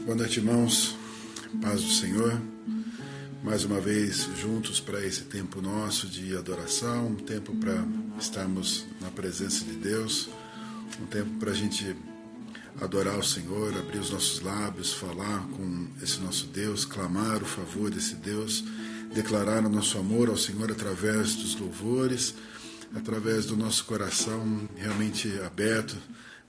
Boa noite, irmãos. Paz do Senhor. Mais uma vez juntos para esse tempo nosso de adoração, um tempo para estarmos na presença de Deus, um tempo para a gente adorar o Senhor, abrir os nossos lábios, falar com esse nosso Deus, clamar o favor desse Deus, declarar o nosso amor ao Senhor através dos louvores, através do nosso coração realmente aberto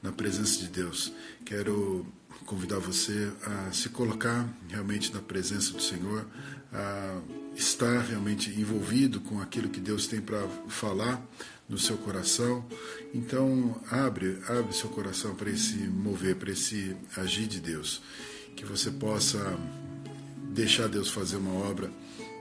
na presença de Deus. Quero convidar você a se colocar realmente na presença do Senhor, a estar realmente envolvido com aquilo que Deus tem para falar no seu coração. Então, abre seu coração para esse mover, para esse agir de Deus. Que você possa deixar Deus fazer uma obra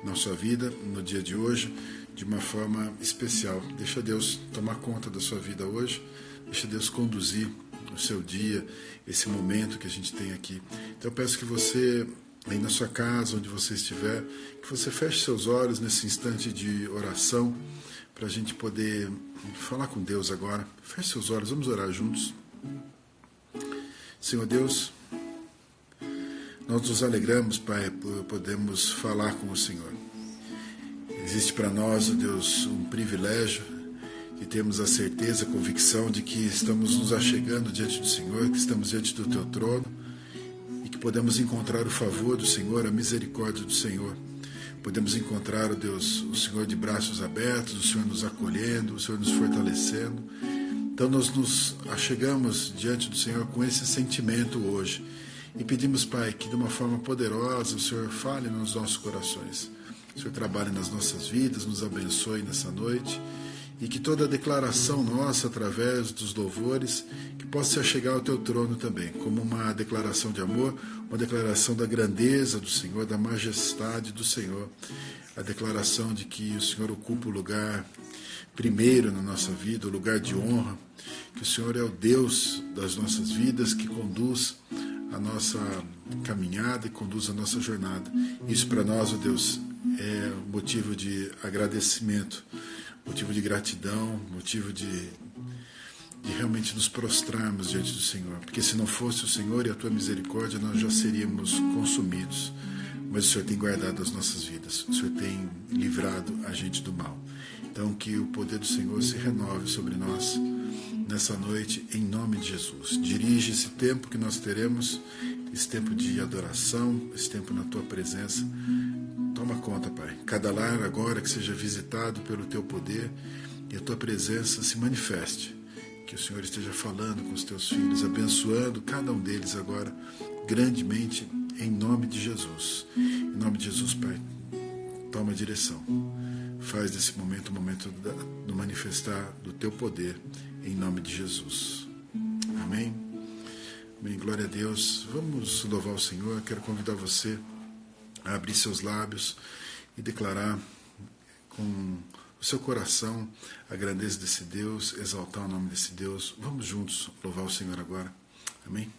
na sua vida, no dia de hoje, de uma forma especial. Deixa Deus tomar conta da sua vida hoje, deixa Deus conduzir o seu dia, esse momento que a gente tem aqui. Então eu peço que você, aí na sua casa, onde você estiver, que você feche seus olhos nesse instante de oração, para a gente poder falar com Deus agora. Feche seus olhos, vamos orar juntos. Senhor Deus, nós nos alegramos, Pai, por podermos falar com o Senhor. Existe para nós, ó Deus, um privilégio de termos a certeza, a convicção de que estamos nos achegando diante do Senhor, que estamos diante do Teu trono e que podemos encontrar o favor do Senhor, a misericórdia do Senhor. Podemos encontrar, ó Deus, o Senhor de braços abertos, o Senhor nos acolhendo, o Senhor nos fortalecendo. Então nós nos achegamos diante do Senhor com esse sentimento hoje e pedimos, Pai, que de uma forma poderosa o Senhor fale nos nossos corações. O Senhor trabalhe nas nossas vidas, nos abençoe nessa noite. E que toda declaração nossa, através dos louvores, que possa se achegar ao Teu trono também, como uma declaração de amor, uma declaração da grandeza do Senhor, da majestade do Senhor, a declaração de que o Senhor ocupa o lugar primeiro na nossa vida, o lugar de honra, que o Senhor é o Deus das nossas vidas, que conduz a nossa caminhada e conduz a nossa jornada. Isso para nós, ó Deus, é motivo de agradecimento, motivo de gratidão, motivo de realmente nos prostrarmos diante do Senhor. Porque se não fosse o Senhor e a Tua misericórdia, nós já seríamos consumidos. Mas o Senhor tem guardado as nossas vidas. O Senhor tem livrado a gente do mal. Então que o poder do Senhor se renove sobre nós nessa noite, em nome de Jesus. Dirige esse tempo que nós teremos, esse tempo de adoração, esse tempo na Tua presença. Toma conta, Pai. Cada lar agora que seja visitado pelo Teu poder e a Tua presença se manifeste. Que o Senhor esteja falando com os Teus filhos, abençoando cada um deles agora, grandemente, em nome de Jesus. Em nome de Jesus, Pai, toma a direção. Faz desse momento um momento do manifestar do Teu poder, em nome de Jesus. Amém? Amém. Glória a Deus. Vamos louvar o Senhor. Quero convidar você a abrir seus lábios e declarar com o seu coração a grandeza desse Deus, exaltar o nome desse Deus. Vamos juntos louvar o Senhor agora. Amém?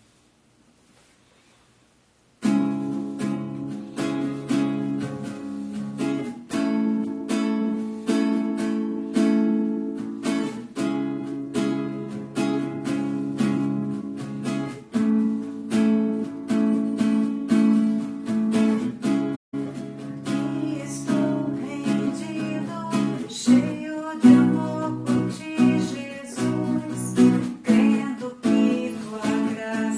Cheio de amor por Ti, Jesus, crendo que Tua graça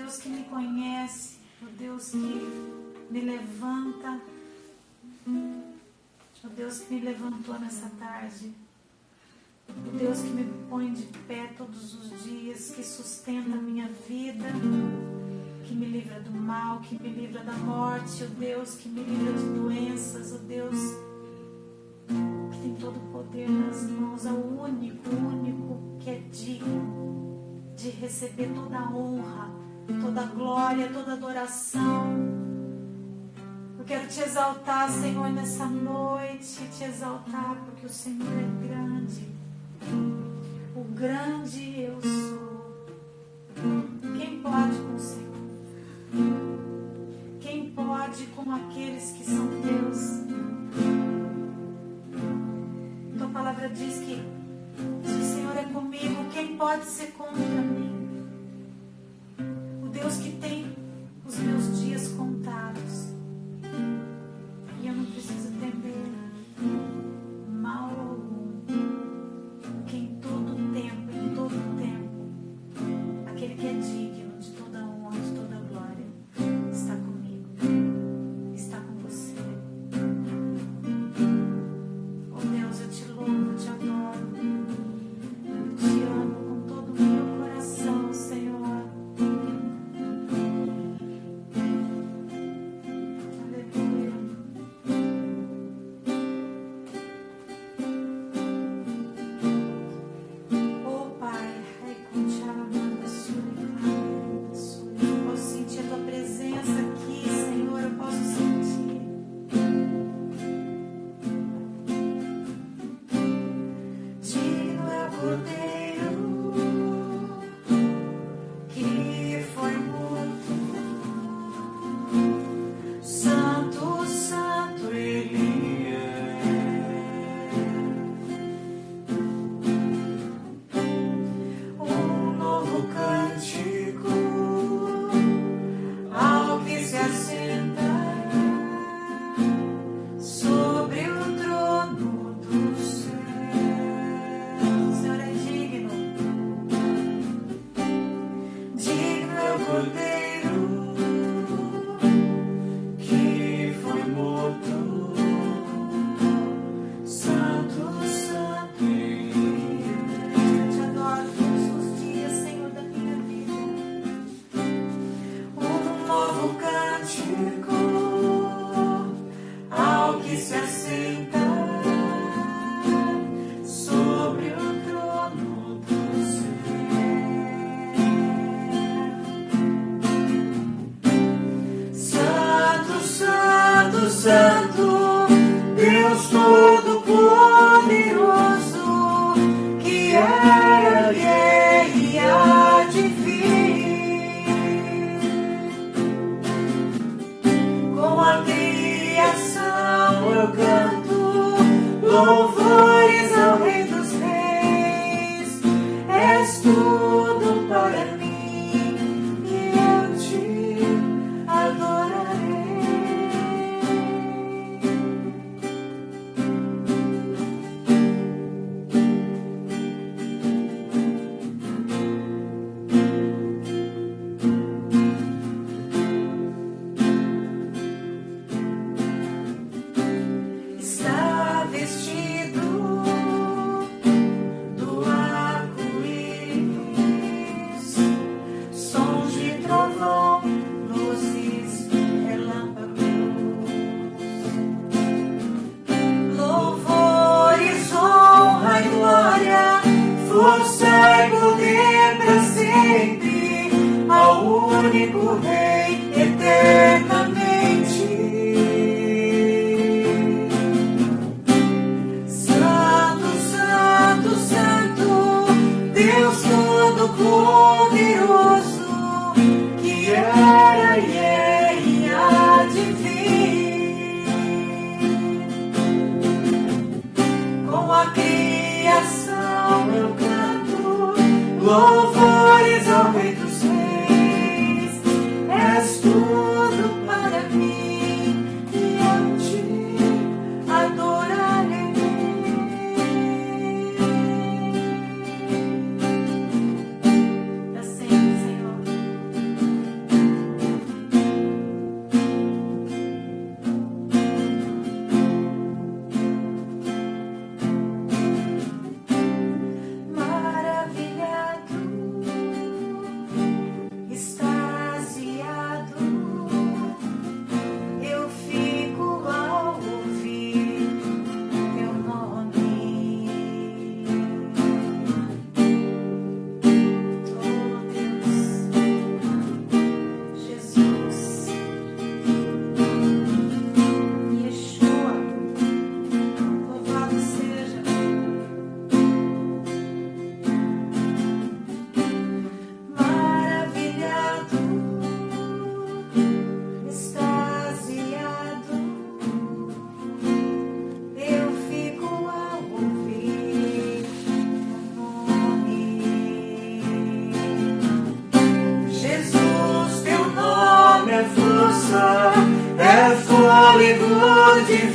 Deus que me conhece, o Deus que me levanta, o Deus que me levantou nessa tarde, o Deus que me põe de pé todos os dias, que sustenta a minha vida, que me livra do mal, que me livra da morte, o Deus que me livra de doenças, o Deus que tem todo o poder nas mãos, é o único que é digno de receber toda a honra, toda a glória, toda a adoração. Eu quero te exaltar, Senhor, nessa noite, te exaltar porque o Senhor é grande, o grande eu sou. Quem pode com o Senhor? Quem pode com aqueles que são teus? Tua palavra diz que se o Senhor é comigo, quem pode ser contra mim? O Deus que tem os meus dias contados, e eu não preciso temer mal algum, porque em todo tempo, aquele que é digno de toda honra, de toda glória, está comigo, está com você. Oh Deus, eu te louvo, eu te adoro, eu te amo com todo o meu coração, Senhor. Aleluia. Oh Pai, eu posso sentir a tua presença aqui, Senhor, eu posso sentir. Digno é o Cordeiro que foi morto, santo, santo Ele é. Um novo cântico ao que se assenta sobre o trono do céu. O Senhor é digno, digno é o Cordeiro que foi morto, santo, santo Ele é. Eu te adoro todos os dias, Senhor, da minha vida. Um novo cântico ao que se assenta sobre o trono do céu. Santo, santo, santo, Deus Todo-Poderoso, que era, que é e há de vir. Com a criação eu canto louvores ao Rei dos Reis. És tudo para mim e eu te adorarei. Está vestido do arco-íris, sons de trovão, luzes, relâmpagos, louvores, honra e glória, força e poder para sempre, ao único Rei eternamente. Santo, santo, santo, Deus Todo-Poderoso, que era e é e há de vir. Com a criação eu canto louvores ao Rei dos Reis. És tudo para mim e eu te adorarei. Para sempre, Senhor.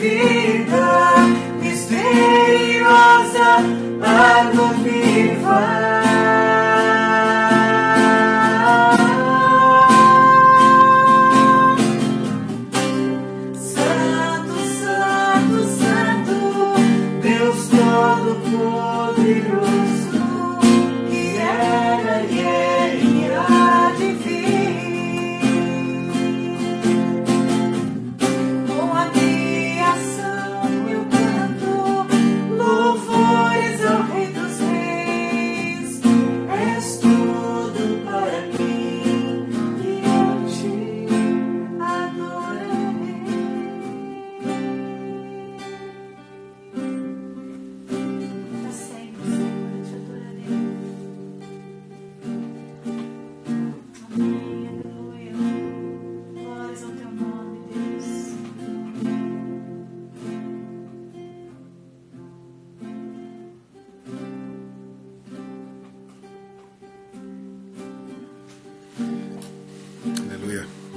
vida misteriosa, água viva.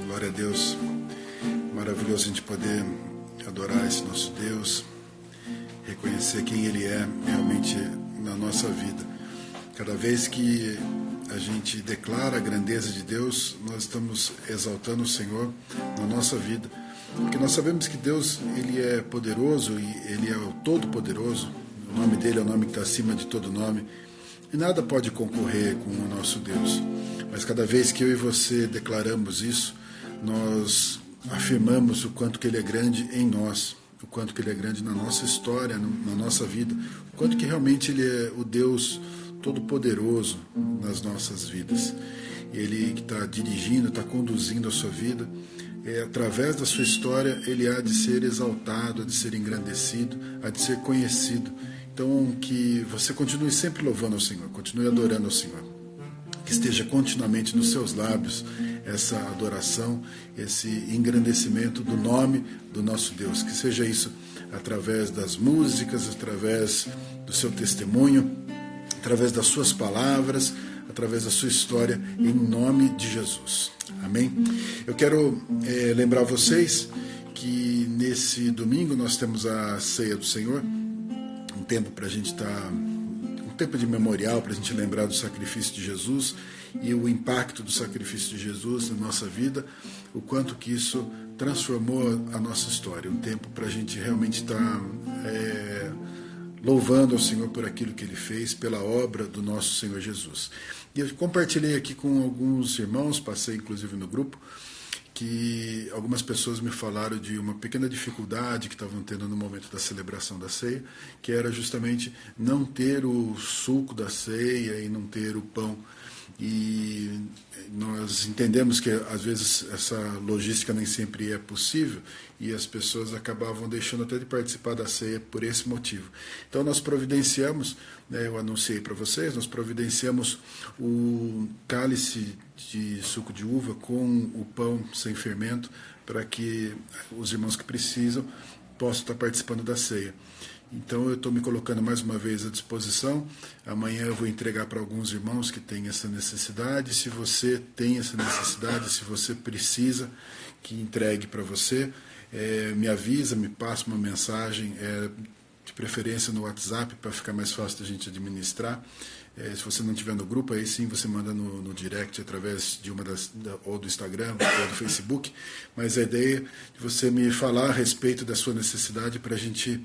Glória a Deus, maravilhoso a gente poder adorar esse nosso Deus, reconhecer quem Ele é realmente na nossa vida. Cada vez que a gente declara a grandeza de Deus, nós estamos exaltando o Senhor na nossa vida, porque nós sabemos que Deus, Ele é poderoso e Ele é o Todo-Poderoso. O nome dEle é o nome que está acima de todo nome, e nada pode concorrer com o nosso Deus. Mas cada vez que eu e você declaramos isso, nós afirmamos o quanto que Ele é grande em nós, o quanto que Ele é grande na nossa história, na nossa vida, o quanto que realmente Ele é o Deus Todo-Poderoso nas nossas vidas. Ele que está dirigindo, está conduzindo a sua vida, através da sua história, Ele há de ser exaltado, há de ser engrandecido, há de ser conhecido. Então, que você continue sempre louvando ao Senhor, continue adorando ao Senhor, que esteja continuamente nos seus lábios essa adoração, esse engrandecimento do nome do nosso Deus, que seja isso através das músicas, através do seu testemunho, através das suas palavras, através da sua história, em nome de Jesus. Amém? Eu quero lembrar vocês que nesse domingo nós temos a Ceia do Senhor, um tempo para a gente estar... um tempo de memorial para a gente lembrar do sacrifício de Jesus e o impacto do sacrifício de Jesus na nossa vida, o quanto que isso transformou a nossa história, um tempo para a gente realmente estar louvando ao Senhor por aquilo que Ele fez, pela obra do nosso Senhor Jesus. E eu compartilhei aqui com alguns irmãos, passei inclusive no grupo, que algumas pessoas me falaram de uma pequena dificuldade que estavam tendo no momento da celebração da ceia, que era justamente não ter o suco da ceia e não ter o pão. E nós entendemos que às vezes essa logística nem sempre é possível e as pessoas acabavam deixando até de participar da ceia por esse motivo. Então nós providenciamos, eu anunciei para vocês, nós providenciamos o cálice de suco de uva com o pão sem fermento para que os irmãos que precisam possam estar participando da ceia. Então eu estou me colocando mais uma vez à disposição. Amanhã eu vou entregar para alguns irmãos que têm essa necessidade. Se você tem essa necessidade, se você precisa que entregue para você, me avisa, me passa uma mensagem, de preferência no WhatsApp, para ficar mais fácil da gente administrar. Se você não estiver no grupo, aí sim você manda no direct através de ou do Instagram ou do Facebook. Mas a ideia de você me falar a respeito da sua necessidade para a gente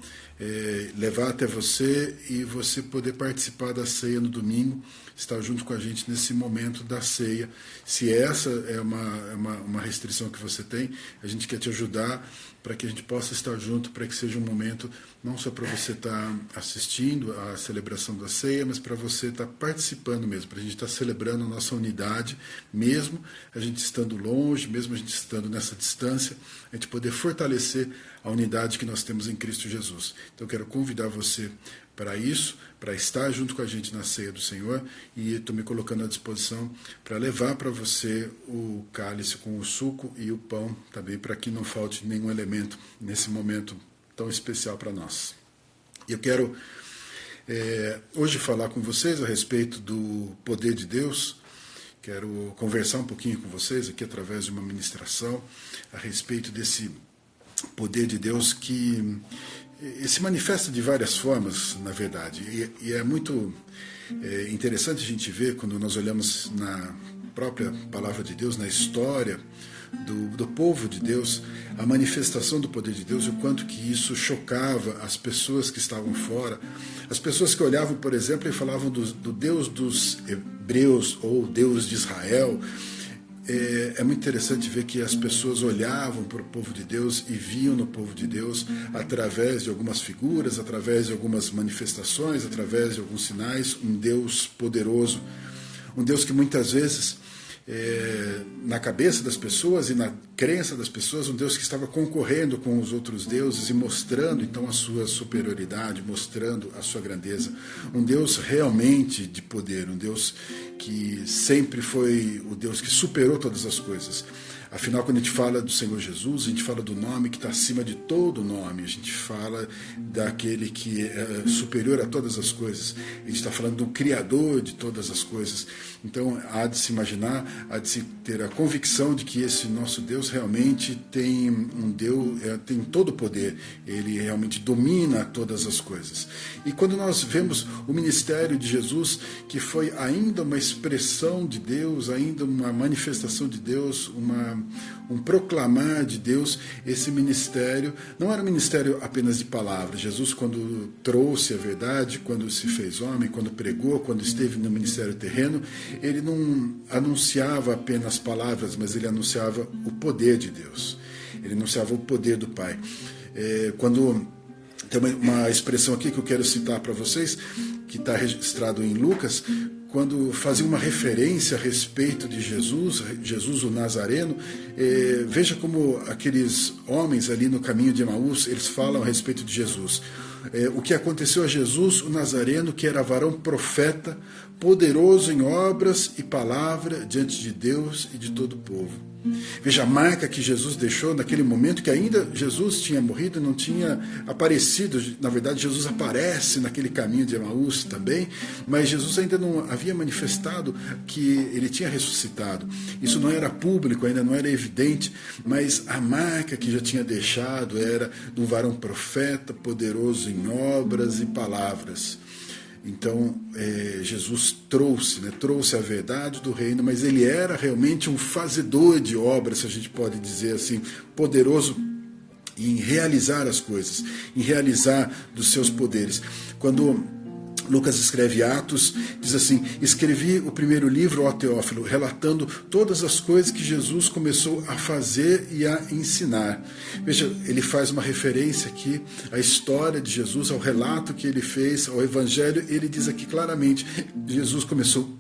levar até você e você poder participar da ceia no domingo, estar junto com a gente nesse momento da ceia. Se essa é uma restrição que você tem, a gente quer te ajudar para que a gente possa estar junto, para que seja um momento não só para você estar assistindo à celebração da ceia, mas para você estar participando mesmo, para a gente estar celebrando a nossa unidade, mesmo a gente estando longe, mesmo a gente estando nessa distância, a gente poder fortalecer a unidade que nós temos em Cristo Jesus. Então eu quero convidar você para isso, para estar junto com a gente na ceia do Senhor, e estou me colocando à disposição para levar para você o cálice com o suco e o pão também, para que não falte nenhum elemento nesse momento tão especial para nós. E eu quero hoje falar com vocês a respeito do poder de Deus. Quero conversar um pouquinho com vocês aqui através de uma ministração a respeito desse poder de Deus que se manifesta de várias formas, na verdade. E é muito interessante a gente ver, quando nós olhamos na própria palavra de Deus, na história do povo de Deus, a manifestação do poder de Deus e o quanto que isso chocava as pessoas que estavam fora. As pessoas que olhavam, por exemplo, e falavam do Deus dos hebreus ou Deus de Israel. É muito interessante ver que as pessoas olhavam para o povo de Deus e viam no povo de Deus, através de algumas figuras, através de algumas manifestações, através de alguns sinais, um Deus poderoso, um Deus que muitas vezes, na cabeça das pessoas e na crença das pessoas, um Deus que estava concorrendo com os outros deuses e mostrando então a sua superioridade, mostrando a sua grandeza. Um Deus realmente de poder, um Deus que sempre foi o Deus que superou todas as coisas. Afinal, quando a gente fala do Senhor Jesus, a gente fala do nome que está acima de todo nome, a gente fala daquele que é superior a todas as coisas, a gente está falando do Criador de todas as coisas. Então, há de se imaginar, há de se ter a convicção de que esse nosso Deus realmente tem tem todo o poder, ele realmente domina todas as coisas. E quando nós vemos o ministério de Jesus, que foi ainda uma expressão de Deus, ainda uma manifestação de Deus, um proclamar de Deus, esse ministério não era um ministério apenas de palavras. Jesus, quando trouxe a verdade, quando se fez homem, quando pregou, quando esteve no ministério terreno, ele não anunciava apenas palavras, mas ele anunciava o poder de Deus. Ele anunciava o poder do Pai. Quando tem uma expressão aqui que eu quero citar para vocês, que está registrado em Lucas, quando fazia uma referência a respeito de Jesus o Nazareno, veja como aqueles homens ali no caminho de Emaús, eles falam a respeito de Jesus. O que aconteceu a Jesus o Nazareno, que era varão profeta, poderoso em obras e palavra diante de Deus e de todo o povo. Veja a marca que Jesus deixou naquele momento, que ainda Jesus tinha morrido, não tinha aparecido. Na verdade, Jesus aparece naquele caminho de Emaús também, mas Jesus ainda não havia manifestado que ele tinha ressuscitado. Isso não era público, ainda não era evidente, mas a marca que já tinha deixado era de um varão profeta, poderoso em obras e palavras. Então, Jesus trouxe a verdade do reino, mas ele era realmente um fazedor de obras, se a gente pode dizer assim, poderoso em realizar as coisas, em realizar dos seus poderes. Quando Lucas escreve Atos, diz assim: escrevi o primeiro livro, ó Teófilo, relatando todas as coisas que Jesus começou a fazer e a ensinar. Veja, ele faz uma referência aqui à história de Jesus, ao relato que ele fez, ao evangelho. Ele diz aqui claramente, Jesus começou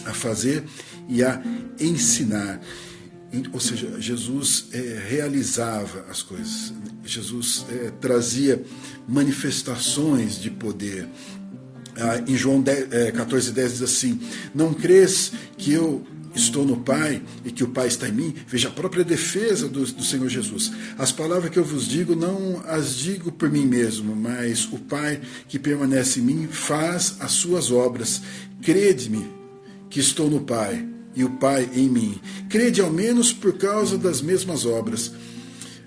a fazer e a ensinar. Ou seja, Jesus realizava as coisas, Jesus trazia manifestações de poder. Em João 14,10 diz assim: não crês que eu estou no Pai e que o Pai está em mim? Veja a própria defesa do Senhor Jesus. As palavras que eu vos digo, não as digo por mim mesmo, mas o Pai que permanece em mim faz as suas obras. Crede-me que estou no Pai e o Pai em mim. Crede ao menos por causa das mesmas obras.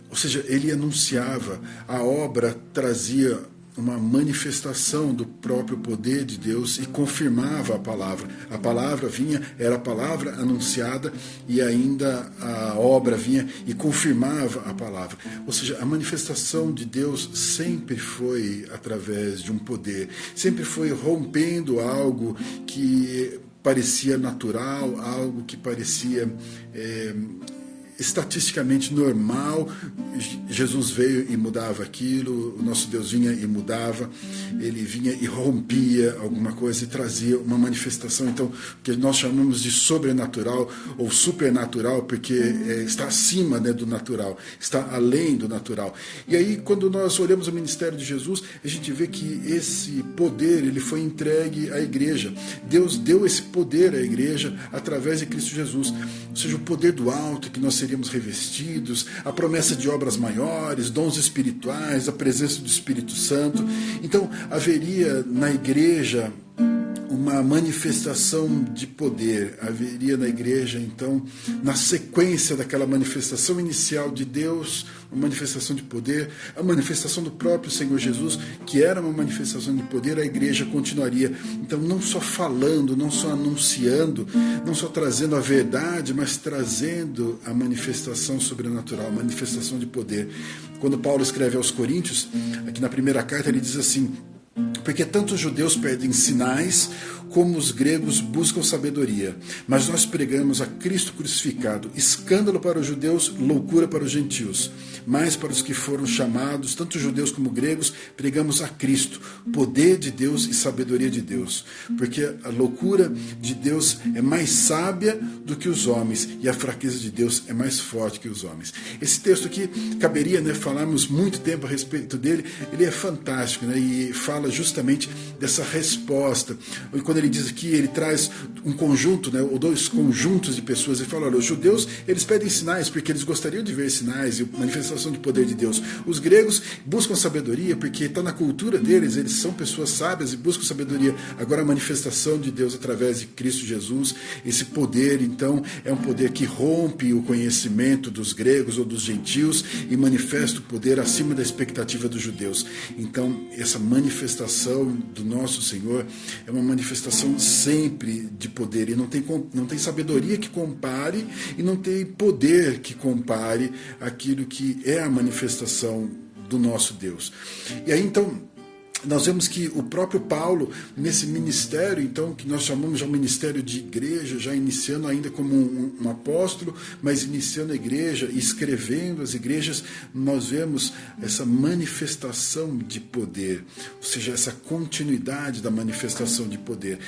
Ou seja, ele anunciava, a obra trazia uma manifestação do próprio poder de Deus e confirmava a palavra. A palavra vinha, era a palavra anunciada, e ainda a obra vinha e confirmava a palavra. Ou seja, a manifestação de Deus sempre foi através de um poder, sempre foi rompendo algo que parecia natural, algo que parecia estatisticamente normal. Jesus veio e mudava aquilo, o nosso Deus vinha e mudava, ele vinha e rompia alguma coisa e trazia uma manifestação, então, que nós chamamos de sobrenatural ou supernatural, porque está acima, né, do natural, está além do natural. E aí, quando nós olhamos o ministério de Jesus, a gente vê que esse poder, ele foi entregue à igreja. Deus deu esse poder à igreja através de Cristo Jesus, ou seja, o poder do alto, que nós seríamos revestidos, a promessa de obras maiores, dons espirituais, a presença do Espírito Santo. Então, haveria na igreja uma manifestação de poder. Haveria na igreja, então, na sequência daquela manifestação inicial de Deus, uma manifestação de poder, a manifestação do próprio Senhor Jesus, que era uma manifestação de poder, a igreja continuaria. Então, não só falando, não só anunciando, não só trazendo a verdade, mas trazendo a manifestação sobrenatural, a manifestação de poder. Quando Paulo escreve aos Coríntios, aqui na primeira carta, ele diz assim: porque tanto os judeus pedem sinais, como os gregos buscam sabedoria. Mas nós pregamos a Cristo crucificado, escândalo para os judeus, loucura para os gentios. Mas para os que foram chamados, tanto judeus como gregos, pregamos a Cristo, poder de Deus e sabedoria de Deus. Porque a loucura de Deus é mais sábia do que os homens, e a fraqueza de Deus é mais forte que os homens. Esse texto aqui caberia, falarmos muito tempo a respeito dele. Ele é fantástico, e fala justamente dessa resposta. Quando ele diz aqui, ele traz um conjunto, ou dois conjuntos de pessoas. Ele fala: olha, os judeus, eles pedem sinais porque eles gostariam de ver sinais e manifestação de poder de Deus. Os gregos buscam sabedoria porque está na cultura deles, eles são pessoas sábias e buscam sabedoria. Agora a manifestação de Deus através de Cristo Jesus, esse poder, então, é um poder que rompe o conhecimento dos gregos ou dos gentios e manifesta o poder acima da expectativa dos judeus. Então, essa manifestação do nosso Senhor é uma manifestação sempre de poder, e não tem sabedoria que compare e não tem poder que compare aquilo que é a manifestação do nosso Deus. E aí, então, nós vemos que o próprio Paulo, nesse ministério, então, que nós chamamos de um ministério de igreja, já iniciando ainda como um apóstolo, mas iniciando a igreja e escrevendo as igrejas, nós vemos essa manifestação de poder, ou seja, essa continuidade da manifestação de poder.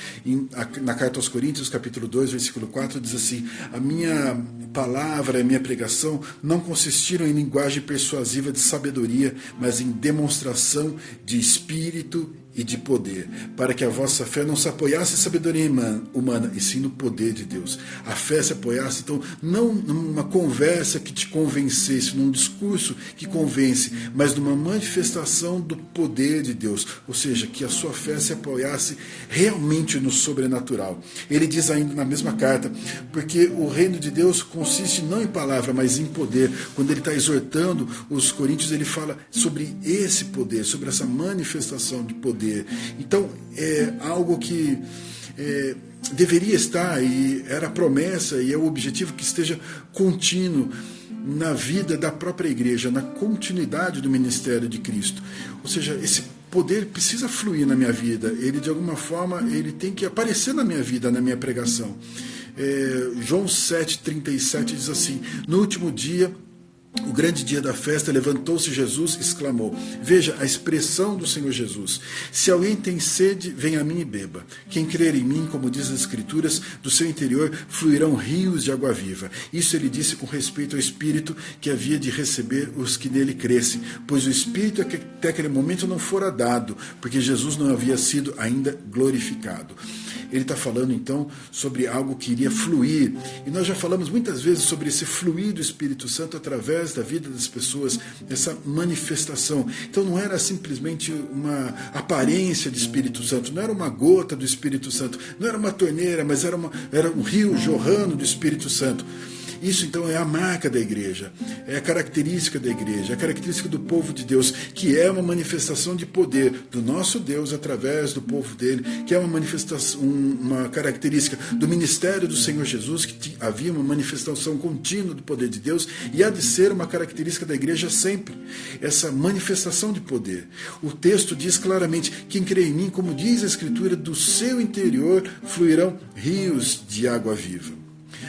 Na carta aos Coríntios, capítulo 2, versículo 4, diz assim: a minha palavra, a minha pregação não consistiram em linguagem persuasiva de sabedoria, mas em demonstração de espírito e de poder, para que a vossa fé não se apoiasse em sabedoria humana, e sim no poder de Deus. A fé se apoiasse, então, não numa conversa que te convencesse, num discurso que convence, mas numa manifestação do poder de Deus, ou seja, que a sua fé se apoiasse realmente no sobrenatural. Ele diz ainda na mesma carta: porque o reino de Deus consiste não em palavra, mas em poder. Quando ele está exortando os coríntios, ele fala sobre esse poder, sobre essa manifestação de poder. Então, é algo que deveria estar, e era a promessa, e é o objetivo, que esteja contínuo na vida da própria igreja, na continuidade do ministério de Cristo. Ou seja, esse poder precisa fluir na minha vida, ele de alguma forma ele tem que aparecer na minha vida, na minha pregação. João 7,37 diz assim: no último dia, o grande dia da festa, levantou-se Jesus e exclamou: veja a expressão do Senhor Jesus: se alguém tem sede, venha a mim e beba. Quem crer em mim, como diz as Escrituras, do seu interior fluirão rios de água viva. Isso ele disse com respeito ao Espírito que havia de receber os que nele crescem, pois o Espírito até aquele momento não fora dado, porque Jesus não havia sido ainda glorificado. Ele está falando então sobre algo que iria fluir, e nós já falamos muitas vezes sobre esse fluir do Espírito Santo através da vida das pessoas, essa manifestação. Então não era simplesmente uma aparência de Espírito Santo, não era uma gota do Espírito Santo, não era uma torneira, mas era um rio jorrando do Espírito Santo. Isso então é a marca da igreja, é a característica da igreja, é a característica do povo de Deus, que é uma manifestação de poder do nosso Deus através do povo dele, que é uma manifestação, uma característica do ministério do Senhor Jesus, que havia uma manifestação contínua do poder de Deus, e há de ser uma característica da igreja sempre, essa manifestação de poder. O texto diz claramente: quem crê em mim, como diz a Escritura, do seu interior fluirão rios de água viva.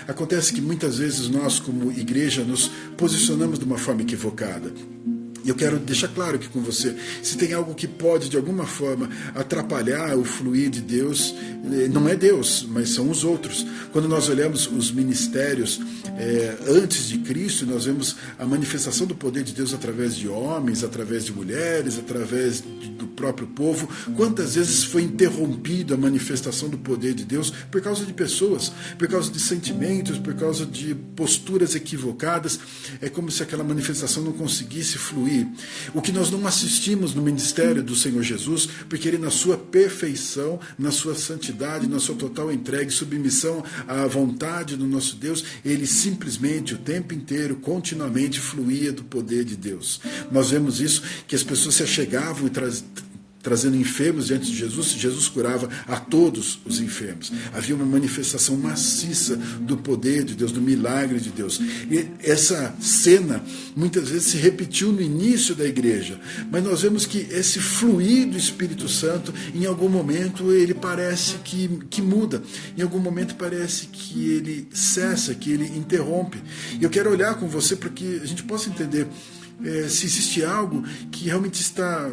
Acontece que muitas vezes nós, como igreja, nos posicionamos de uma forma equivocada. E eu quero deixar claro aqui com você, se tem algo que pode, de alguma forma, atrapalhar o fluir de Deus, não é Deus, mas são os outros. Quando nós olhamos os ministérios antes de Cristo, nós vemos a manifestação do poder de Deus através de homens, através de mulheres, através do próprio povo. Quantas vezes foi interrompida a manifestação do poder de Deus por causa de pessoas, por causa de sentimentos, por causa de posturas equivocadas. É como se aquela manifestação não conseguisse fluir. fluir. O que nós não assistimos no ministério do Senhor Jesus, porque Ele, na sua perfeição, na sua santidade, na sua total entrega e submissão à vontade do nosso Deus, Ele simplesmente, o tempo inteiro, continuamente fluía do poder de Deus. Nós vemos isso, que as pessoas se achegavam e trazendo enfermos diante de Jesus, Jesus curava a todos os enfermos. Havia uma manifestação maciça do poder de Deus, do milagre de Deus. E essa cena muitas vezes se repetiu no início da igreja, mas nós vemos que esse fluir do Espírito Santo, em algum momento ele parece que muda, em algum momento parece que ele cessa, que ele interrompe. E eu quero olhar com você para que a gente possa entender se existe algo que realmente está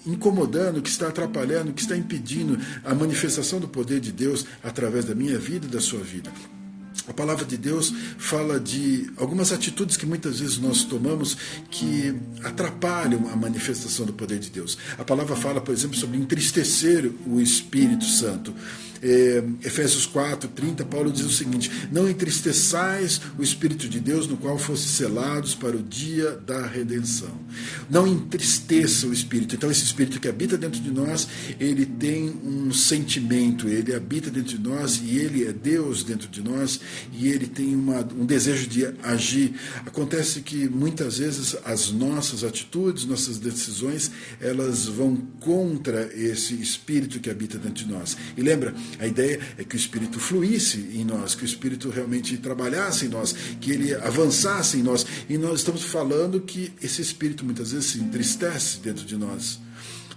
incomodando, que está atrapalhando, que está impedindo a manifestação do poder de Deus através da minha vida e da sua vida. A palavra de Deus fala de algumas atitudes que muitas vezes nós tomamos que atrapalham a manifestação do poder de Deus. A palavra fala, por exemplo, sobre entristecer o Espírito Santo. Efésios 4:30, Paulo diz o seguinte: não entristeçais o Espírito de Deus, no qual fosse selados para o dia da redenção. Não entristeça o Espírito. Então esse Espírito que habita dentro de nós, ele tem um sentimento, ele habita dentro de nós e ele é Deus dentro de nós e ele tem um desejo de agir. Acontece que muitas vezes as nossas atitudes, nossas decisões, elas vão contra esse Espírito que habita dentro de nós. E lembra, a ideia é que o Espírito fluísse em nós, que o Espírito realmente trabalhasse em nós, que ele avançasse em nós. E nós estamos falando que esse Espírito muitas vezes se entristece dentro de nós.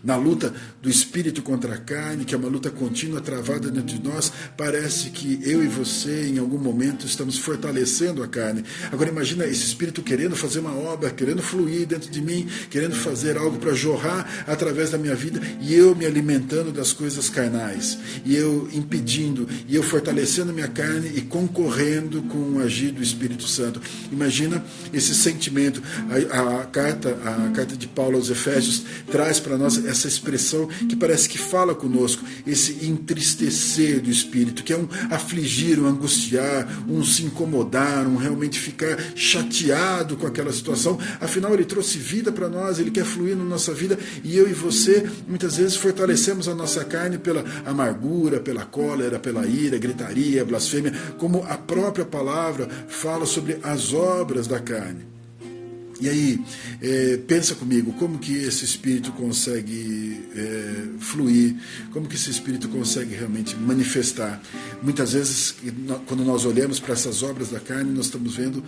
Na luta do Espírito contra a carne, que é uma luta contínua travada dentro de nós, parece que eu e você, em algum momento, estamos fortalecendo a carne. Agora imagina esse Espírito querendo fazer uma obra, querendo fluir dentro de mim, querendo fazer algo para jorrar através da minha vida, e eu me alimentando das coisas carnais, e eu impedindo, e eu fortalecendo minha carne e concorrendo com o agir do Espírito Santo. Imagina esse sentimento. A carta de Paulo aos Efésios traz para nós essa expressão que parece que fala conosco, esse entristecer do Espírito, que é um afligir, um angustiar, um se incomodar, um realmente ficar chateado com aquela situação. Afinal, ele trouxe vida para nós, ele quer fluir na nossa vida, e eu e você, muitas vezes, fortalecemos a nossa carne pela amargura, pela cólera, pela ira, gritaria, blasfêmia, como a própria palavra fala sobre as obras da carne. E aí, pensa comigo, como que esse Espírito consegue fluir, como que esse Espírito consegue realmente manifestar. Muitas vezes, quando nós olhamos para essas obras da carne, nós estamos vendo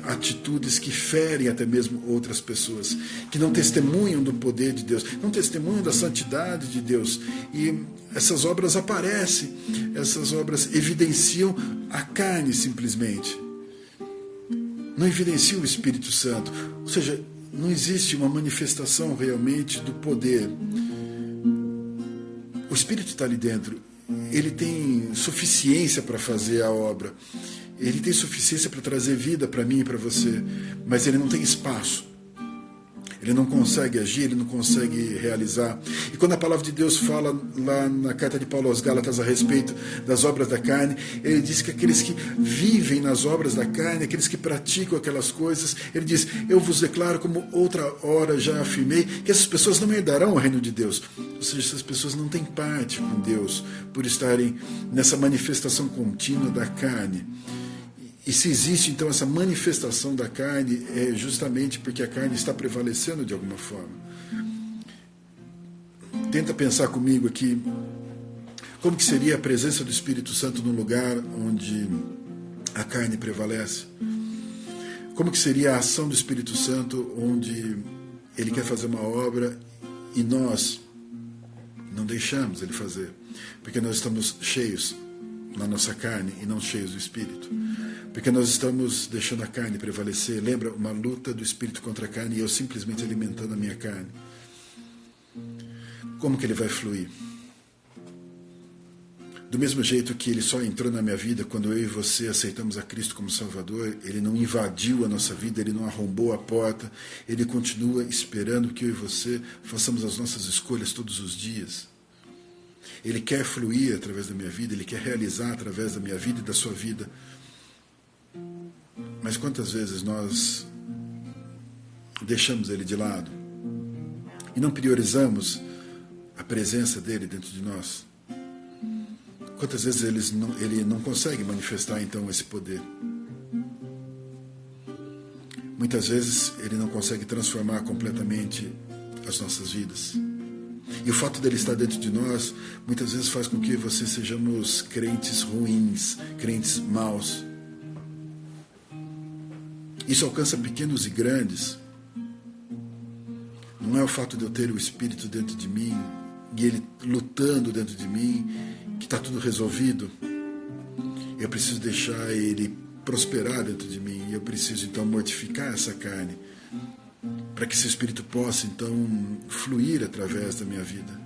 atitudes que ferem até mesmo outras pessoas, que não testemunham do poder de Deus, não testemunham da santidade de Deus. E essas obras aparecem, essas obras evidenciam a carne simplesmente. Não evidencia o Espírito Santo, ou seja, não existe uma manifestação realmente do poder. O Espírito está ali dentro, ele tem suficiência para fazer a obra, ele tem suficiência para trazer vida para mim e para você, mas ele não tem espaço. Ele não consegue agir, ele não consegue realizar. E quando a palavra de Deus fala lá na carta de Paulo aos Gálatas a respeito das obras da carne, ele diz que aqueles que vivem nas obras da carne, aqueles que praticam aquelas coisas, ele diz: eu vos declaro, como outra hora já afirmei, que essas pessoas não herdarão o reino de Deus. Ou seja, essas pessoas não têm parte com Deus por estarem nessa manifestação contínua da carne. E se existe, então, essa manifestação da carne, é justamente porque a carne está prevalecendo de alguma forma. Tenta pensar comigo aqui, como que seria a presença do Espírito Santo num lugar onde a carne prevalece? Como que seria a ação do Espírito Santo onde ele quer fazer uma obra e nós não deixamos ele fazer? Porque nós estamos cheios na nossa carne e não cheios do Espírito. Porque nós estamos deixando a carne prevalecer. Lembra, uma luta do Espírito contra a carne e eu simplesmente alimentando a minha carne. Como que ele vai fluir? Do mesmo jeito que ele só entrou na minha vida quando eu e você aceitamos a Cristo como Salvador, ele não invadiu a nossa vida, ele não arrombou a porta, ele continua esperando que eu e você façamos as nossas escolhas todos os dias. Ele quer fluir através da minha vida, ele quer realizar através da minha vida e da sua vida. Mas quantas vezes nós deixamos Ele de lado e não priorizamos a presença dEle dentro de nós. Quantas vezes Ele não consegue manifestar então esse poder? Muitas vezes Ele não consegue transformar completamente as nossas vidas. E o fato dele estar dentro de nós, muitas vezes faz com que você sejamos crentes ruins, crentes maus. Isso alcança pequenos e grandes. Não é o fato de eu ter o Espírito dentro de mim, e Ele lutando dentro de mim, que está tudo resolvido. Eu preciso deixar Ele prosperar dentro de mim, e eu preciso então mortificar essa carne, para que esse Espírito possa então fluir através da minha vida.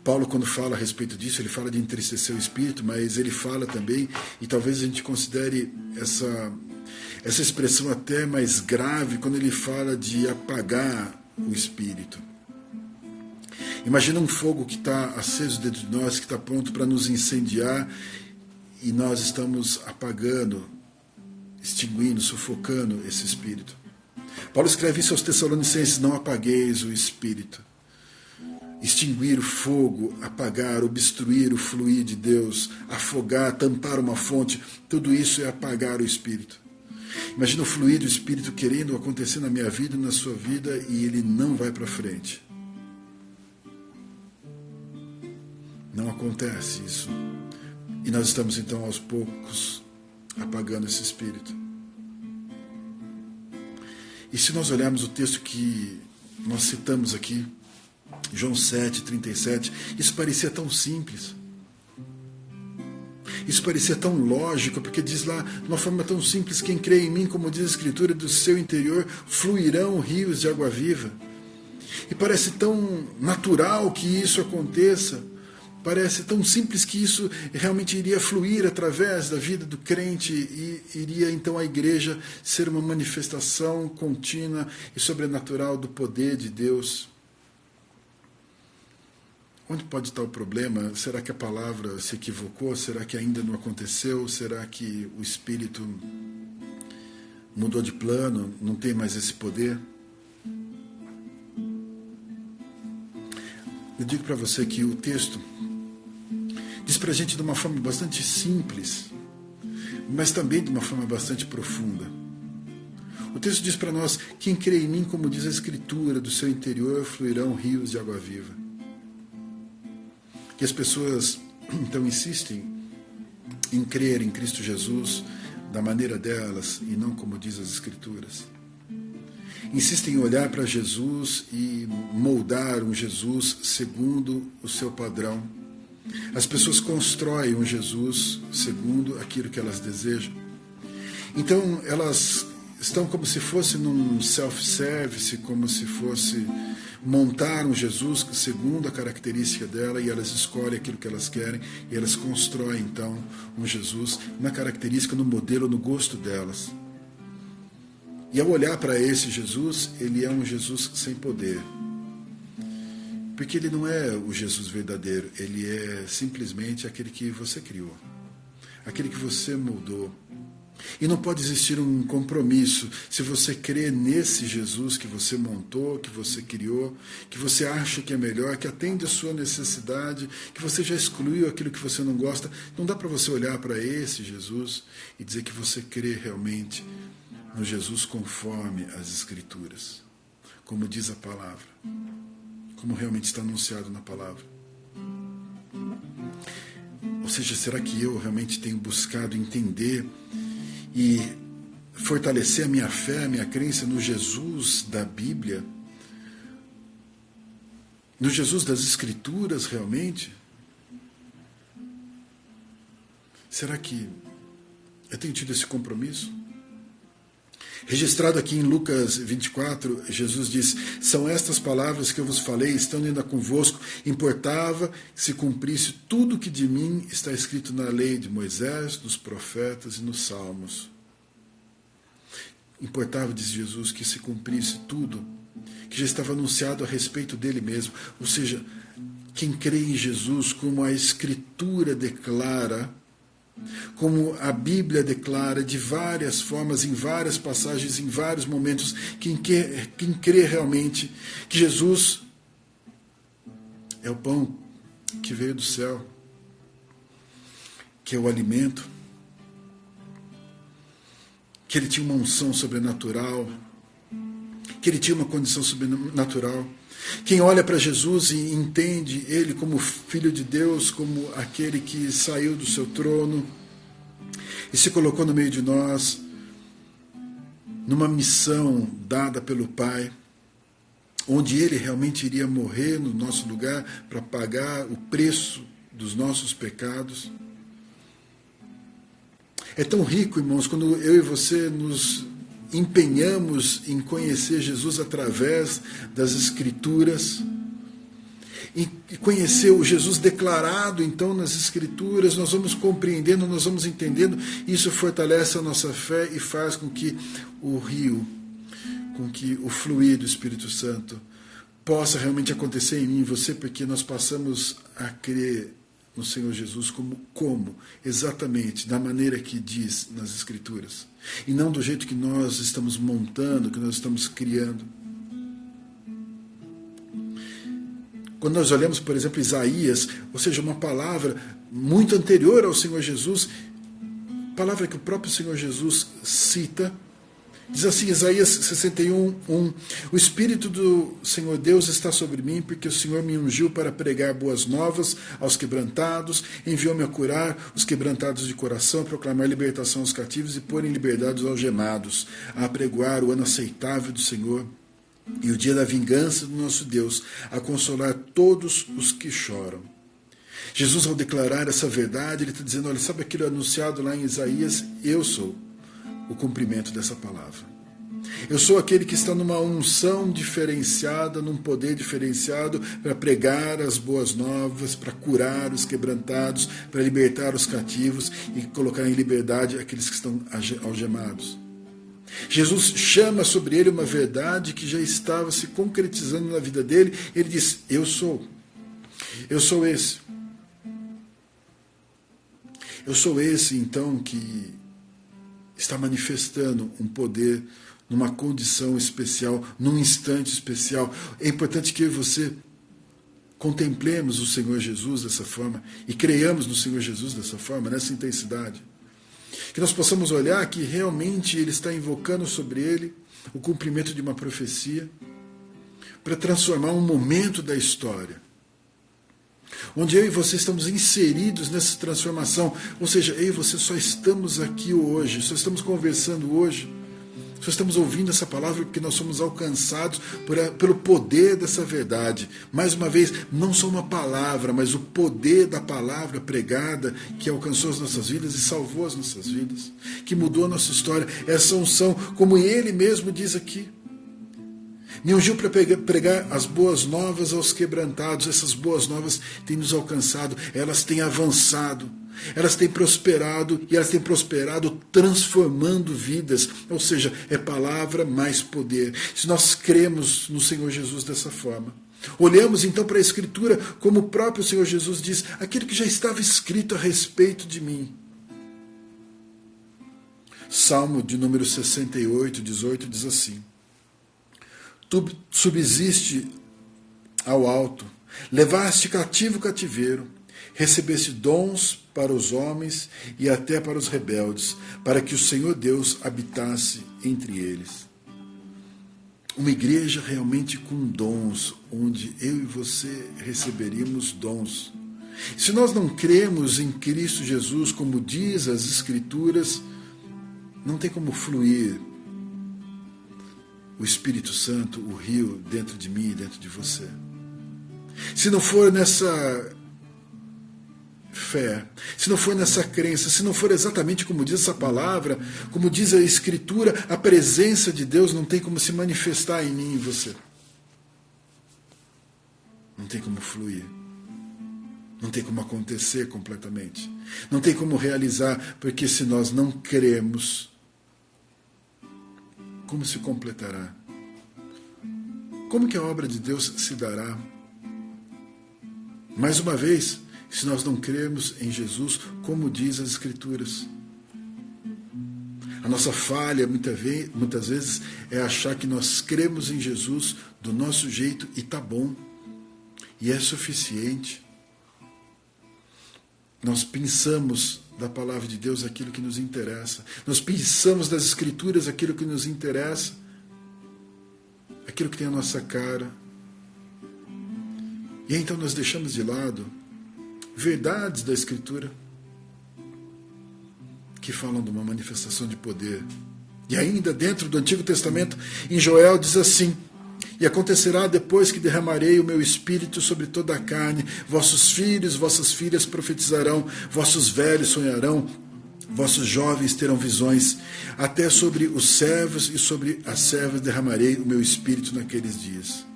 Paulo, quando fala a respeito disso, ele fala de entristecer o Espírito, mas ele fala também, e talvez a gente considere essa expressão até mais grave, quando ele fala de apagar o Espírito. Imagina um fogo que está aceso dentro de nós, que está pronto para nos incendiar, e nós estamos apagando, extinguindo, sufocando esse Espírito. Paulo escreve isso aos Tessalonicenses: não apagueis o Espírito. Extinguir o fogo, apagar, obstruir o fluir de Deus, afogar, tampar uma fonte, tudo isso é apagar o Espírito. Imagina o fluir do Espírito querendo acontecer na minha vida e na sua vida, e ele não vai para frente. Não acontece isso. E nós estamos então aos poucos apagando esse Espírito. E se nós olharmos o texto que nós citamos aqui, João 7:37, isso parecia tão simples. Isso parecia tão lógico, porque diz lá, de uma forma tão simples: quem crê em mim, como diz a Escritura, do seu interior fluirão rios de água viva. E parece tão natural que isso aconteça, parece tão simples que isso realmente iria fluir através da vida do crente, e iria então a igreja ser uma manifestação contínua e sobrenatural do poder de Deus. Onde pode estar o problema? Será que a palavra se equivocou? Será que ainda não aconteceu? Será que o Espírito mudou de plano? Não tem mais esse poder? Eu digo para você que o texto diz para a gente de uma forma bastante simples, mas também de uma forma bastante profunda. O texto diz para nós: quem crê em mim, como diz a Escritura, do seu interior fluirão rios de água viva. Que as pessoas então insistem em crer em Cristo Jesus da maneira delas e não como diz as Escrituras. Insistem em olhar para Jesus e moldar um Jesus segundo o seu padrão. As pessoas constroem um Jesus segundo aquilo que elas desejam. Então elas estão como se fosse num self-service, como se fosse montar um Jesus segundo a característica dela, e elas escolhem aquilo que elas querem, e elas constroem então um Jesus na característica, no modelo, no gosto delas. E ao olhar para esse Jesus, ele é um Jesus sem poder, porque ele não é o Jesus verdadeiro, ele é simplesmente aquele que você criou, aquele que você moldou. E não pode existir um compromisso se você crê nesse Jesus que você montou, que você criou, que você acha que é melhor, que atende a sua necessidade, que você já excluiu aquilo que você não gosta. Não dá para você olhar para esse Jesus e dizer que você crê realmente no Jesus conforme as Escrituras, como diz a palavra, como realmente está anunciado na palavra. Ou seja, será que eu realmente tenho buscado entender e fortalecer a minha fé, a minha crença no Jesus da Bíblia, no Jesus das Escrituras realmente? Será que eu tenho tido esse compromisso? Registrado aqui em Lucas 24, Jesus diz: são estas palavras que eu vos falei, estando ainda convosco, importava que se cumprisse tudo o que de mim está escrito na lei de Moisés, dos profetas e nos salmos. Importava, diz Jesus, que se cumprisse tudo que já estava anunciado a respeito dele mesmo. Ou seja, quem crê em Jesus como a Escritura declara, como a Bíblia declara de várias formas, em várias passagens, em vários momentos, quem crê realmente que Jesus é o pão que veio do céu, que é o alimento, que ele tinha uma unção sobrenatural, que ele tinha uma condição sobrenatural. Quem olha para Jesus e entende ele como Filho de Deus, como aquele que saiu do seu trono e se colocou no meio de nós, numa missão dada pelo Pai, onde ele realmente iria morrer no nosso lugar para pagar o preço dos nossos pecados. É tão rico, irmãos, quando eu e você nos empenhamos em conhecer Jesus através das Escrituras, e conhecer o Jesus declarado, então, nas Escrituras, nós vamos compreendendo, nós vamos entendendo, isso fortalece a nossa fé e faz com que o rio, com que o fluir do Espírito Santo possa realmente acontecer em mim e em você, porque nós passamos a crer no Senhor Jesus como exatamente da maneira que diz nas Escrituras, e não do jeito que nós estamos montando, que nós estamos criando. Quando nós olhamos, por exemplo, Isaías, ou seja, uma palavra muito anterior ao Senhor Jesus, palavra que o próprio Senhor Jesus cita, diz assim, Isaías 61:1: o Espírito do Senhor Deus está sobre mim, porque o Senhor me ungiu para pregar boas novas aos quebrantados, enviou-me a curar os quebrantados de coração, a proclamar libertação aos cativos e pôr em liberdade os algemados, a apregoar o ano aceitável do Senhor e o dia da vingança do nosso Deus, a consolar todos os que choram. Jesus, ao declarar essa verdade, ele está dizendo, olha, sabe aquilo anunciado lá em Isaías? Eu sou o cumprimento dessa palavra. Eu sou aquele que está numa unção diferenciada, num poder diferenciado para pregar as boas novas, para curar os quebrantados, para libertar os cativos e colocar em liberdade aqueles que estão algemados. Jesus chama sobre ele uma verdade que já estava se concretizando na vida dele. Ele diz, eu sou esse. Eu sou esse, então, que está manifestando um poder numa condição especial, num instante especial. É importante que eu e você contemplemos o Senhor Jesus dessa forma e creiamos no Senhor Jesus dessa forma, nessa intensidade. Que nós possamos olhar que realmente ele está invocando sobre ele o cumprimento de uma profecia para transformar um momento da história, onde eu e você estamos inseridos nessa transformação. Ou seja, eu e você só estamos aqui hoje, só estamos conversando hoje, só estamos ouvindo essa palavra porque nós somos alcançados pelo poder dessa verdade. Mais uma vez, não só uma palavra, mas o poder da palavra pregada que alcançou as nossas vidas e salvou as nossas vidas, que mudou a nossa história. Essa unção, como ele mesmo diz aqui, me ungiu para pregar as boas novas aos quebrantados. Essas boas novas têm nos alcançado, elas têm avançado, elas têm prosperado, e elas têm prosperado transformando vidas. Ou seja, é palavra mais poder. Se nós cremos no Senhor Jesus dessa forma, olhamos então para a Escritura, como o próprio Senhor Jesus diz, aquilo que já estava escrito a respeito de mim. Salmo de número 68:18 diz assim: tu subsiste ao alto, levaste cativo o cativeiro, recebeste dons para os homens e até para os rebeldes, para que o Senhor Deus habitasse entre eles. Uma igreja realmente com dons, onde eu e você receberíamos dons. Se nós não cremos em Cristo Jesus, como diz as Escrituras, não tem como fluir o Espírito Santo, o rio, dentro de mim e dentro de você. Se não for nessa fé, se não for nessa crença, se não for exatamente como diz essa palavra, como diz a Escritura, a presença de Deus não tem como se manifestar em mim e em você. Não tem como fluir. Não tem como acontecer completamente. Não tem como realizar, porque se nós não cremos, como se completará? Como que a obra de Deus se dará? Mais uma vez, se nós não crermos em Jesus como diz as Escrituras. A nossa falha, muitas vezes, é achar que nós cremos em Jesus do nosso jeito e está bom. E é suficiente. Nós pensamos da palavra de Deus aquilo que nos interessa. Nós pensamos das Escrituras aquilo que nos interessa. Aquilo que tem a nossa cara. E então nós deixamos de lado verdades da Escritura que falam de uma manifestação de poder. E ainda dentro do Antigo Testamento, em Joel diz assim: e acontecerá depois que derramarei o meu espírito sobre toda a carne, vossos filhos, vossas filhas profetizarão, vossos velhos sonharão, vossos jovens terão visões, até sobre os servos e sobre as servas derramarei o meu espírito naqueles dias.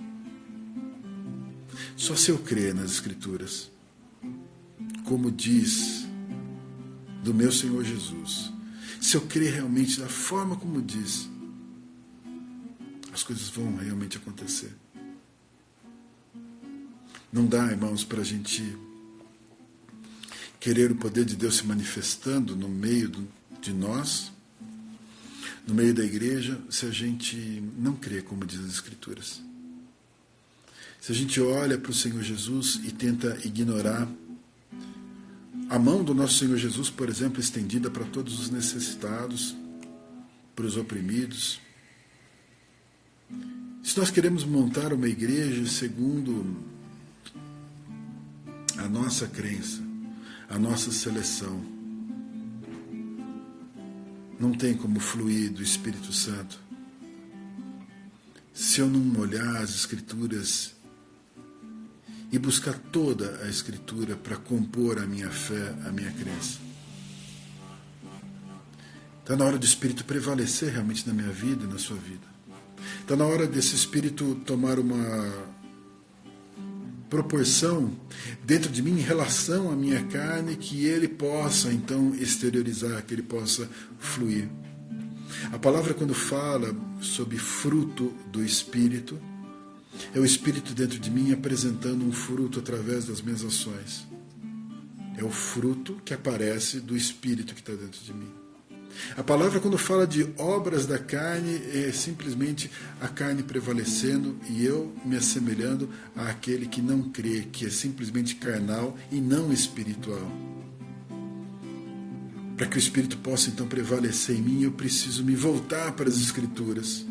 Só se eu crer nas Escrituras, como diz do meu Senhor Jesus, se eu crer realmente da forma como diz, as coisas vão realmente acontecer. Não dá, irmãos, para a gente querer o poder de Deus se manifestando no meio de nós, no meio da igreja, se a gente não crê como diz as Escrituras. Se a gente olha para o Senhor Jesus e tenta ignorar a mão do nosso Senhor Jesus, por exemplo, estendida para todos os necessitados, para os oprimidos. Se nós queremos montar uma igreja segundo a nossa crença, a nossa seleção, não tem como fluir do Espírito Santo se eu não olhar as Escrituras e buscar toda a Escritura para compor a minha fé, a minha crença. Está na hora do Espírito prevalecer realmente na minha vida e na sua vida. Está na hora desse Espírito tomar uma proporção dentro de mim em relação à minha carne, que ele possa então exteriorizar, que ele possa fluir. A palavra, quando fala sobre fruto do Espírito, é o Espírito dentro de mim apresentando um fruto através das minhas ações. É o fruto que aparece do Espírito que está dentro de mim. A palavra, quando fala de obras da carne, é simplesmente a carne prevalecendo e eu me assemelhando àquele que não crê, que é simplesmente carnal e não espiritual. Para que o Espírito possa então prevalecer em mim, eu preciso me voltar para as Escrituras.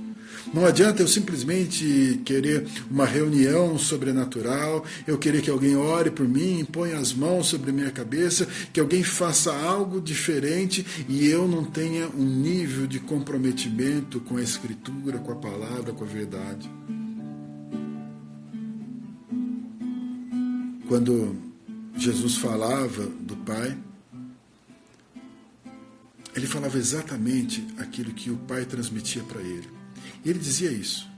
Não adianta eu simplesmente querer uma reunião sobrenatural, eu querer que alguém ore por mim, ponha as mãos sobre a minha cabeça, que alguém faça algo diferente e eu não tenha um nível de comprometimento com a Escritura, com a palavra, com a verdade. Quando Jesus falava do Pai, ele falava exatamente aquilo que o Pai transmitia para ele. E ele dizia isso.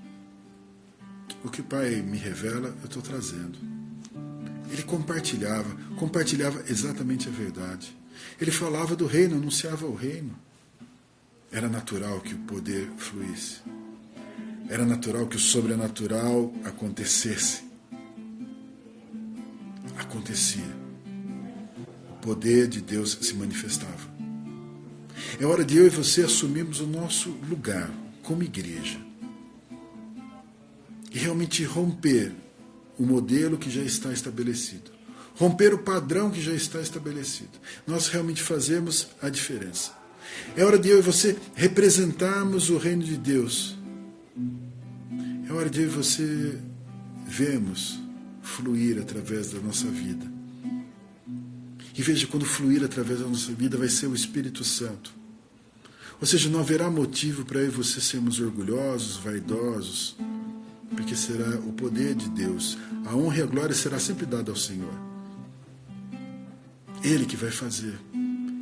O que o Pai me revela, eu estou trazendo. Ele compartilhava exatamente a verdade. Ele falava do reino, anunciava o reino. Era natural que o poder fluísse. Era natural que o sobrenatural acontecesse. Acontecia. O poder de Deus se manifestava. É hora de eu e você assumirmos o nosso lugar como igreja e realmente romper o modelo que já está estabelecido, romper o padrão que já está estabelecido. Nós realmente fazemos a diferença. É hora de eu e você representarmos o reino de Deus. É hora de eu e você vermos fluir através da nossa vida. E veja, quando fluir através da nossa vida vai ser o Espírito Santo. Ou seja, não haverá motivo para eu e você sermos orgulhosos, vaidosos, porque será o poder de Deus. A honra e a glória será sempre dada ao Senhor. Ele que vai fazer.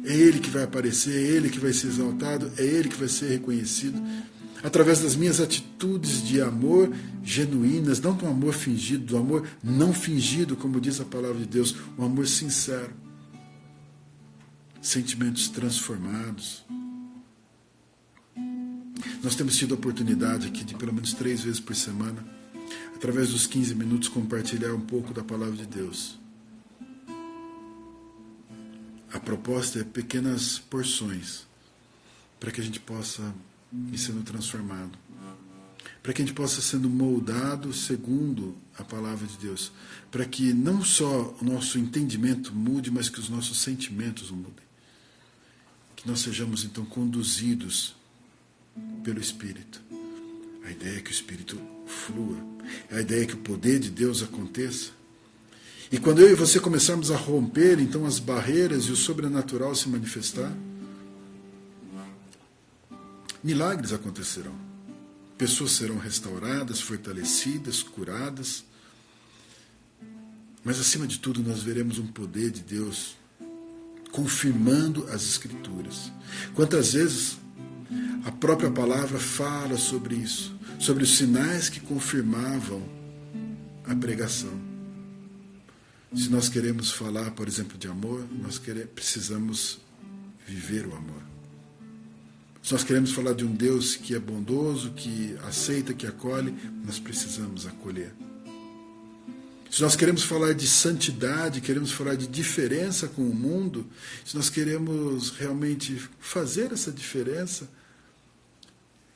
É Ele que vai aparecer, é Ele que vai ser exaltado, é Ele que vai ser reconhecido. Através das minhas atitudes de amor genuínas, não do amor fingido, do amor não fingido, como diz a palavra de Deus, um amor sincero. Sentimentos transformados. Nós temos tido a oportunidade aqui de pelo menos 3 vezes por semana, através dos 15 minutos, compartilhar um pouco da palavra de Deus. A proposta é pequenas porções para que a gente possa ir sendo transformado, para que a gente possa ir sendo moldado segundo a palavra de Deus, para que não só o nosso entendimento mude, mas que os nossos sentimentos mudem. Que nós sejamos então conduzidos pelo Espírito. A ideia é que o Espírito flua, a ideia é que o poder de Deus aconteça. E quando eu e você começarmos a romper então as barreiras e o sobrenatural se manifestar, milagres acontecerão. Pessoas serão restauradas, fortalecidas, curadas. Mas acima de tudo nós veremos um poder de Deus confirmando as Escrituras. Quantas vezes a própria palavra fala sobre isso, sobre os sinais que confirmavam a pregação. Se nós queremos falar, por exemplo, de amor, nós precisamos viver o amor. Se nós queremos falar de um Deus que é bondoso, que aceita, que acolhe, nós precisamos acolher. Se nós queremos falar de santidade, queremos falar de diferença com o mundo, se nós queremos realmente fazer essa diferença,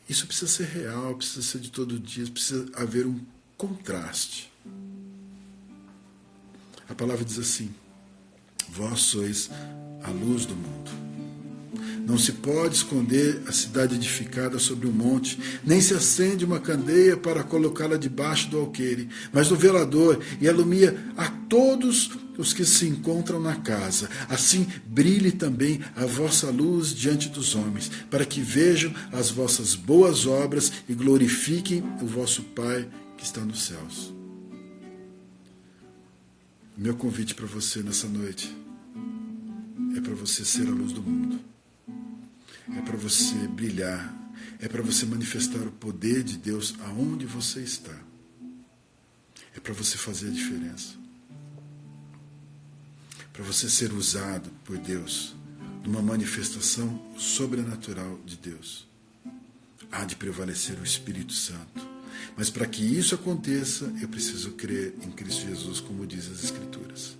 isso precisa ser real, precisa ser de todo dia, precisa haver um contraste. A palavra diz assim: vós sois a luz do mundo. Não se pode esconder a cidade edificada sobre um monte, nem se acende uma candeia para colocá-la debaixo do alqueire, mas no velador, e alumia a todos os que se encontram na casa. Assim brilhe também a vossa luz diante dos homens, para que vejam as vossas boas obras e glorifiquem o vosso Pai que está nos céus. Meu convite para você nessa noite é para você ser a luz do mundo. É para você brilhar. É para você manifestar o poder de Deus aonde você está. É para você fazer a diferença. Para você ser usado por Deus numa manifestação sobrenatural de Deus. Há de prevalecer o Espírito Santo. Mas para que isso aconteça, eu preciso crer em Cristo Jesus, como diz as Escrituras.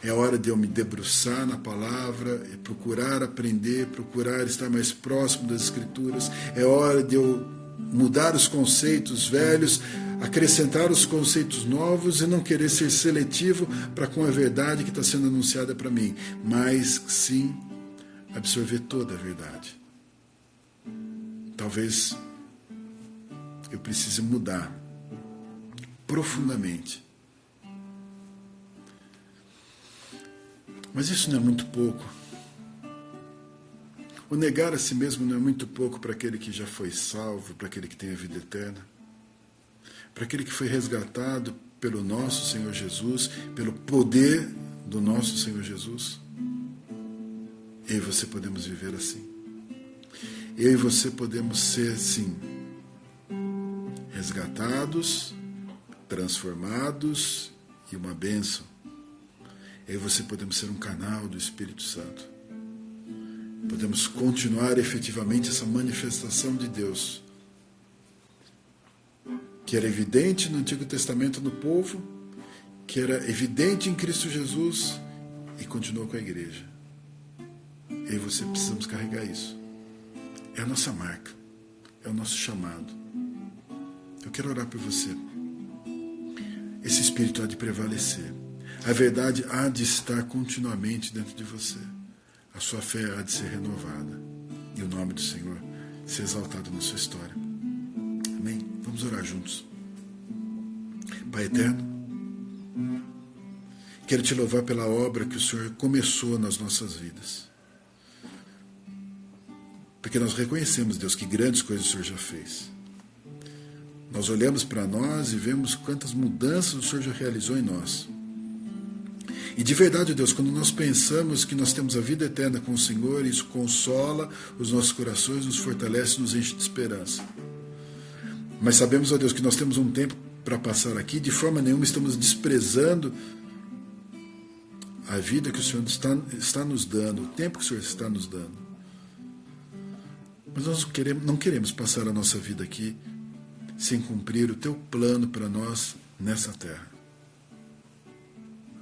É hora de eu me debruçar na palavra, procurar aprender, procurar estar mais próximo das Escrituras. É hora de eu mudar os conceitos velhos, acrescentar os conceitos novos e não querer ser seletivo para com a verdade que está sendo anunciada para mim, mas sim absorver toda a verdade. Talvez eu precise mudar profundamente. Mas isso não é muito pouco. O negar a si mesmo não é muito pouco para aquele que já foi salvo, para aquele que tem a vida eterna, para aquele que foi resgatado pelo nosso Senhor Jesus, pelo poder do nosso Senhor Jesus. Eu e você podemos viver assim. Eu e você podemos ser, sim, resgatados, transformados e uma bênção. Eu e você podemos ser um canal do Espírito Santo. Podemos continuar efetivamente essa manifestação de Deus, que era evidente no Antigo Testamento no povo, que era evidente em Cristo Jesus e continuou com a igreja. Eu e você precisamos carregar isso. É a nossa marca, é o nosso chamado. Eu quero orar por você. Esse Espírito há de prevalecer. A verdade há de estar continuamente dentro de você. A sua fé há de ser renovada. E o nome do Senhor ser exaltado na sua história. Amém? Vamos orar juntos. Pai eterno, quero te louvar pela obra que o Senhor começou nas nossas vidas. Porque nós reconhecemos, Deus, que grandes coisas o Senhor já fez. Nós olhamos para nós e vemos quantas mudanças o Senhor já realizou em nós. E de verdade, Deus, quando nós pensamos que nós temos a vida eterna com o Senhor, isso consola os nossos corações, nos fortalece, nos enche de esperança. Mas sabemos, ó Deus, que nós temos um tempo para passar aqui, de forma nenhuma estamos desprezando a vida que o Senhor está nos dando, o tempo que o Senhor está nos dando. Mas nós não queremos passar a nossa vida aqui sem cumprir o teu plano para nós nessa terra.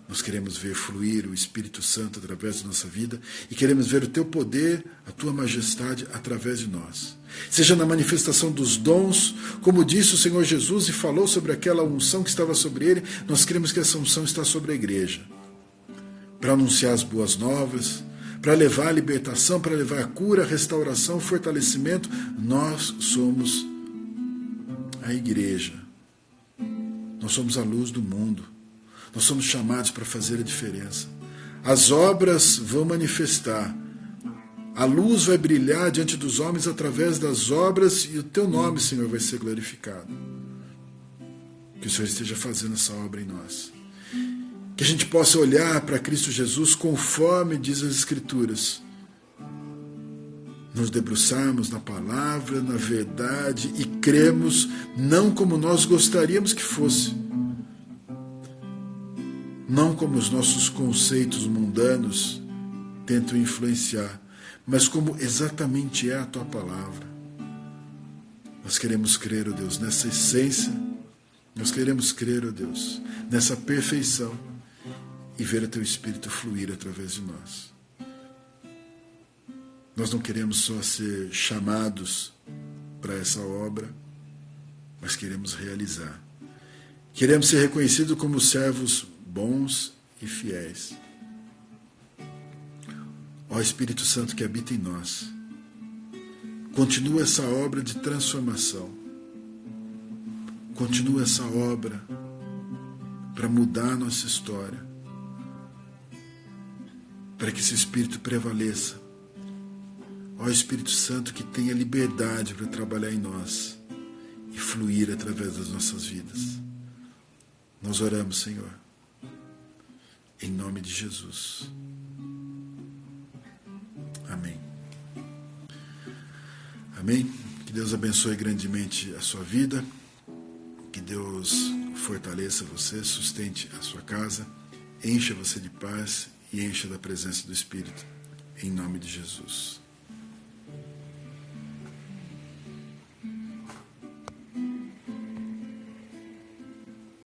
Nós queremos ver fluir o Espírito Santo através da nossa vida e queremos ver o Teu poder, a Tua majestade através de nós. Seja na manifestação dos dons, como disse o Senhor Jesus e falou sobre aquela unção que estava sobre Ele, nós queremos que essa unção está sobre a igreja. Para anunciar as boas novas, para levar a libertação, para levar a cura, a restauração, o fortalecimento. Nós somos a igreja. Nós somos a luz do mundo. Nós somos chamados para fazer a diferença. As obras vão manifestar. A luz vai brilhar diante dos homens através das obras e o Teu nome, Senhor, vai ser glorificado. Que o Senhor esteja fazendo essa obra em nós. Que a gente possa olhar para Cristo Jesus conforme diz as Escrituras. Nos debruçarmos na palavra, na verdade e cremos não como nós gostaríamos que fosse. Não como os nossos conceitos mundanos tentam influenciar, mas como exatamente é a Tua palavra. Nós queremos crer, ó Deus, nessa essência, nós queremos crer, ó Deus, nessa perfeição e ver o Teu Espírito fluir através de nós. Nós não queremos só ser chamados para essa obra, mas queremos realizar. Queremos ser reconhecidos como servos bons e fiéis. Ó Espírito Santo que habita em nós, continua essa obra de transformação. Continua essa obra para mudar a nossa história, para que esse Espírito prevaleça. Ó Espírito Santo que tenha liberdade para trabalhar em nós e fluir através das nossas vidas. Nós oramos, Senhor, em nome de Jesus. Amém. Amém. Que Deus abençoe grandemente a sua vida. Que Deus fortaleça você, sustente a sua casa, encha você de paz e encha da presença do Espírito. Em nome de Jesus.